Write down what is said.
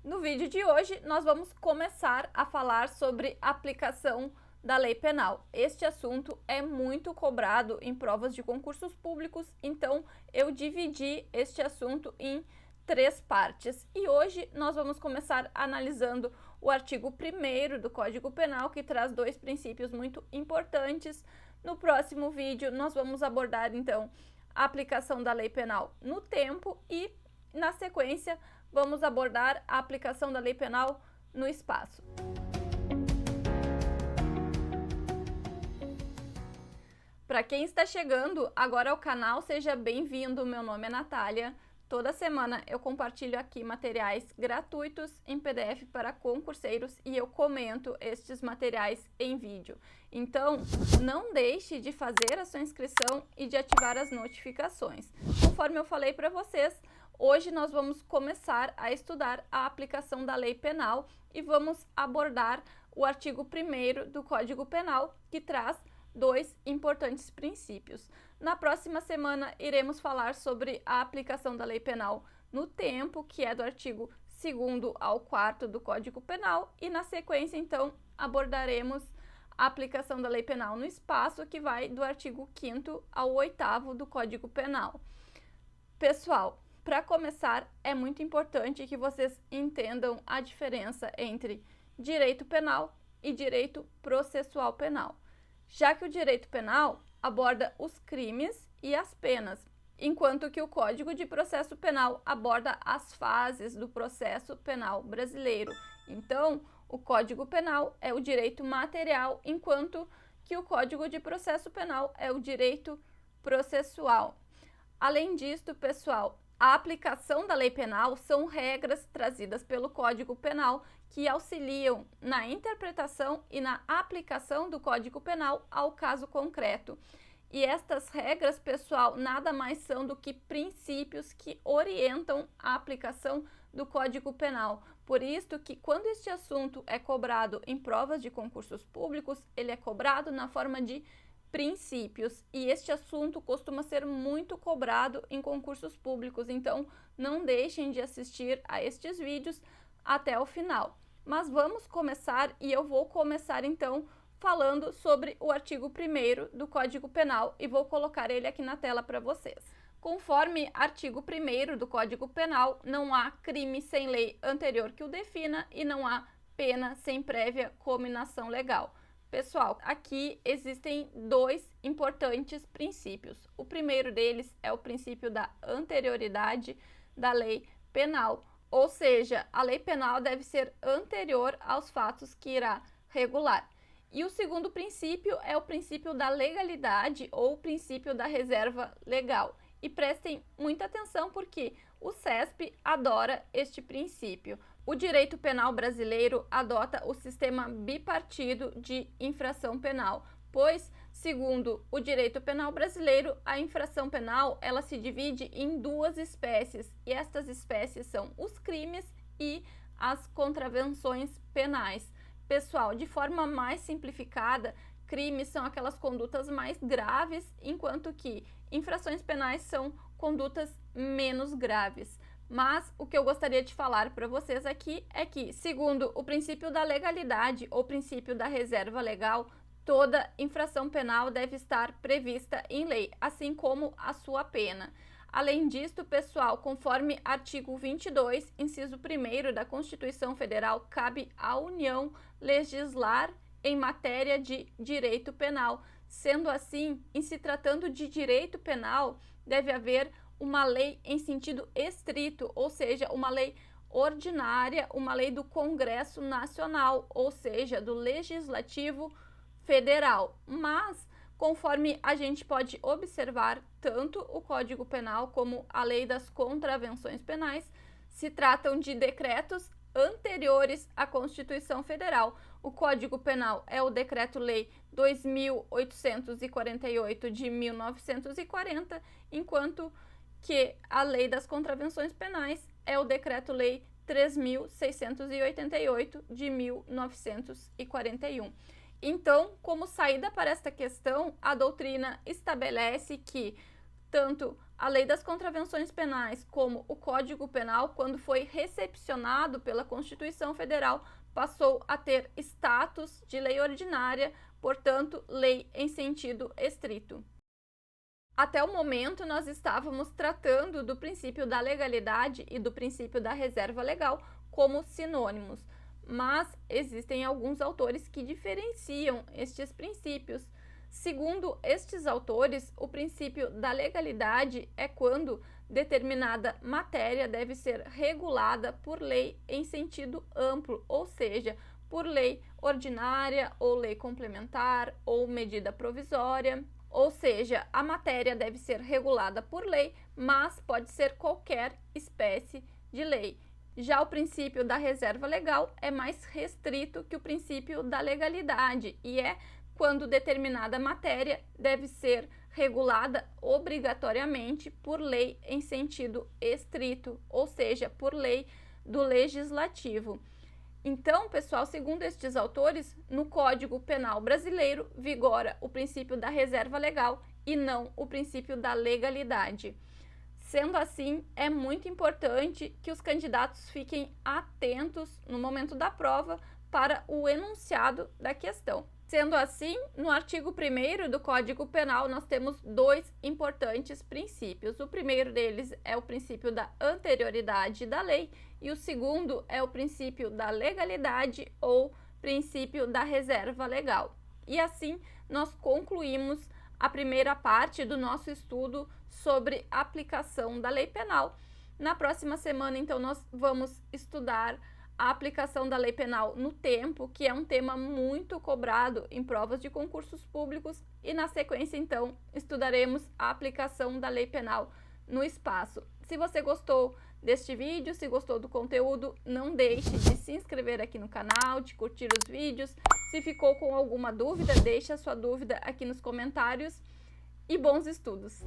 No vídeo de hoje, nós vamos começar a falar sobre a aplicação da lei penal. Este assunto é muito cobrado em provas de concursos públicos, então eu dividi este assunto em 3 partes. E hoje nós vamos começar analisando o artigo 1º do Código Penal, que traz 2 princípios muito importantes. No próximo vídeo, nós vamos abordar, então, a aplicação da lei penal no tempo e, na sequência, vamos abordar a aplicação da lei penal no espaço. Para quem está chegando agora ao canal, seja bem-vindo. Meu nome é Natália. Toda semana eu compartilho aqui materiais gratuitos em PDF para concurseiros e eu comento estes materiais em vídeo. Então, não deixe de fazer a sua inscrição e de ativar as notificações. Conforme eu falei para vocês, hoje nós vamos começar a estudar a aplicação da lei penal e vamos abordar o artigo 1º do Código Penal, que traz 2 importantes princípios. Na próxima semana, iremos falar sobre a aplicação da lei penal no tempo, que é do artigo 2º ao 4º do Código Penal, e na sequência, então, abordaremos a aplicação da lei penal no espaço, que vai do artigo 5º ao 8º do Código Penal. Pessoal, para começar, é muito importante que vocês entendam a diferença entre direito penal e direito processual penal, já que o direito penal aborda os crimes e as penas, enquanto que o Código de Processo Penal aborda as fases do processo penal brasileiro. Então, o Código Penal é o direito material, enquanto que o Código de Processo Penal é o direito processual. Além disto, pessoal, a aplicação da lei penal são regras trazidas pelo Código Penal que auxiliam na interpretação e na aplicação do Código Penal ao caso concreto. E estas regras, pessoal, nada mais são do que princípios que orientam a aplicação do Código Penal. Por isso que quando este assunto é cobrado em provas de concursos públicos, ele é cobrado na forma de princípios, e este assunto costuma ser muito cobrado em concursos públicos, então não deixem de assistir a estes vídeos até o final. Mas vamos começar, e eu vou começar então falando sobre o artigo 1º do Código Penal e vou colocar ele aqui na tela para vocês. Conforme artigo 1º do Código Penal, não há crime sem lei anterior que o defina e não há pena sem prévia cominação legal. Pessoal, aqui existem 2 importantes princípios. O primeiro deles é o princípio da anterioridade da lei penal, ou seja, a lei penal deve ser anterior aos fatos que irá regular. E o segundo princípio é o princípio da legalidade ou o princípio da reserva legal. E prestem muita atenção porque o CESP adora este princípio. O direito penal brasileiro adota o sistema bipartido de infração penal, pois, segundo o direito penal brasileiro, a infração penal ela se divide em 2 espécies, e estas espécies são os crimes e as contravenções penais. Pessoal, de forma mais simplificada, crimes são aquelas condutas mais graves, enquanto que infrações penais são condutas menos graves. Mas o que eu gostaria de falar para vocês aqui é que, segundo o princípio da legalidade ou princípio da reserva legal, toda infração penal deve estar prevista em lei, assim como a sua pena. Além disto, pessoal, conforme artigo 22, inciso 1º da Constituição Federal, cabe à União legislar em matéria de direito penal. Sendo assim, em se tratando de direito penal, deve haver uma lei em sentido estrito, ou seja, uma lei ordinária, uma lei do Congresso Nacional, ou seja, do Legislativo Federal. Mas, conforme a gente pode observar, tanto o Código Penal como a Lei das Contravenções Penais se tratam de decretos anteriores à Constituição Federal. O Código Penal é o Decreto-Lei 2.848 de 1940, enquanto que a Lei das Contravenções Penais é o Decreto-Lei 3.688 de 1941. Então, como saída para esta questão, a doutrina estabelece que Tanto a Lei das Contravenções Penais como o Código Penal, quando foi recepcionado pela Constituição Federal, passou a ter status de lei ordinária, portanto, lei em sentido estrito. Até o momento, nós estávamos tratando do princípio da legalidade e do princípio da reserva legal como sinônimos, mas existem alguns autores que diferenciam estes princípios. Segundo estes autores, o princípio da legalidade é quando determinada matéria deve ser regulada por lei em sentido amplo, ou seja, por lei ordinária ou lei complementar ou medida provisória. Ou seja, a matéria deve ser regulada por lei, mas pode ser qualquer espécie de lei. Já o princípio da reserva legal é mais restrito que o princípio da legalidade e é quando determinada matéria deve ser regulada obrigatoriamente por lei em sentido estrito, ou seja, por lei do legislativo. Então, pessoal, segundo estes autores, no Código Penal brasileiro vigora o princípio da reserva legal e não o princípio da legalidade. Sendo assim, é muito importante que os candidatos fiquem atentos no momento da prova para o enunciado da questão. Sendo assim, no artigo 1º do Código Penal, nós temos dois importantes princípios. O primeiro deles é o princípio da anterioridade da lei e o segundo é o princípio da legalidade ou princípio da reserva legal. E assim, nós concluímos a primeira parte do nosso estudo sobre aplicação da lei penal. Na próxima semana, então, nós vamos estudar a aplicação da lei penal no tempo, que é um tema muito cobrado em provas de concursos públicos, e na sequência, então, estudaremos a aplicação da lei penal no espaço. Se você gostou deste vídeo, se gostou do conteúdo, não deixe de se inscrever aqui no canal, de curtir os vídeos. Se ficou com alguma dúvida, deixe a sua dúvida aqui nos comentários e bons estudos!